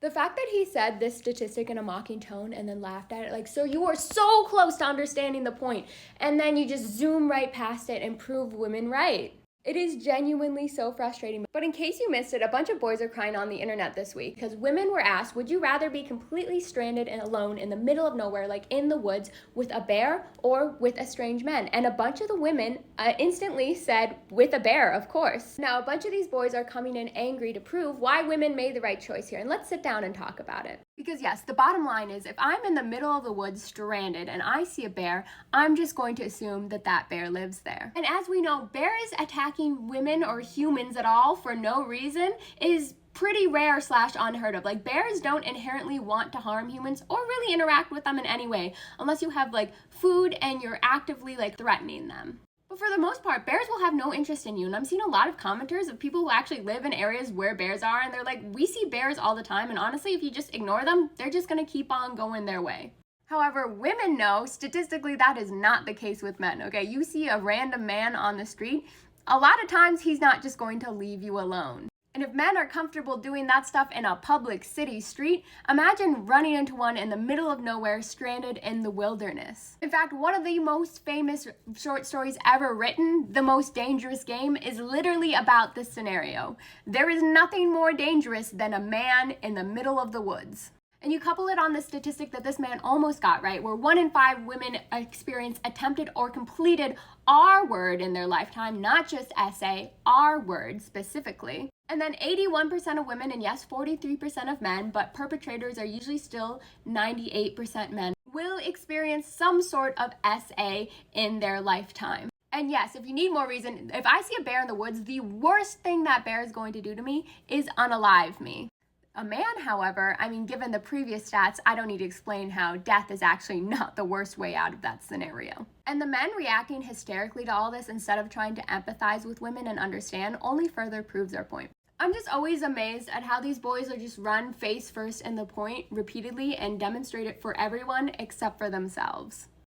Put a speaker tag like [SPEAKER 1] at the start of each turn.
[SPEAKER 1] The fact that he said this statistic in a mocking tone and then laughed at it, like, so you were so close to understanding the point, and then you just zoom right past it and prove women right. It is genuinely so frustrating. But in case you missed it, a bunch of boys are crying on the internet this week because women were asked, would you rather be completely stranded and alone in the middle of nowhere, like in the woods, with a bear or with a strange man? And a bunch of the women instantly said, with a bear, of course. Now, a bunch of these boys are coming in angry to prove why women made the right choice here. And let's sit down and talk about it. Because yes, the bottom line is if I'm in the middle of the woods stranded and I see a bear, I'm just going to assume that that bear lives there. And as we know, bears attacking women or humans at all for no reason is pretty rare / unheard of. Like, bears don't inherently want to harm humans or really interact with them in any way unless you have like food and you're actively like threatening them. But for the most part, bears will have no interest in you. And I'm seeing a lot of commenters of people who actually live in areas where bears are, and they're like, we see bears all the time, and honestly, if you just ignore them, they're just gonna keep on going their way. However, women know statistically that is not the case with men, okay? You see a random man on the street, a lot of times he's not just going to leave you alone. And if men are comfortable doing that stuff in a public city street, imagine running into one in the middle of nowhere, stranded in the wilderness. In fact, one of the most famous short stories ever written, The Most Dangerous Game, is literally about this scenario. There is nothing more dangerous than a man in the middle of the woods. And you couple it on the statistic that this man almost got right, where 1 in 5 women experience attempted or completed R word in their lifetime, not just essay, R word specifically. And then 81% of women, and yes, 43% of men, but perpetrators are usually still 98% men, will experience some sort of SA in their lifetime. And yes, if you need more reason, if I see a bear in the woods, the worst thing that bear is going to do to me is unalive me. A man, however, I mean, given the previous stats, I don't need to explain how death is actually not the worst way out of that scenario. And the men reacting hysterically to all this instead of trying to empathize with women and understand only further proves their point. I'm just always amazed at how these boys are just run face first in the point repeatedly and demonstrate it for everyone except for themselves.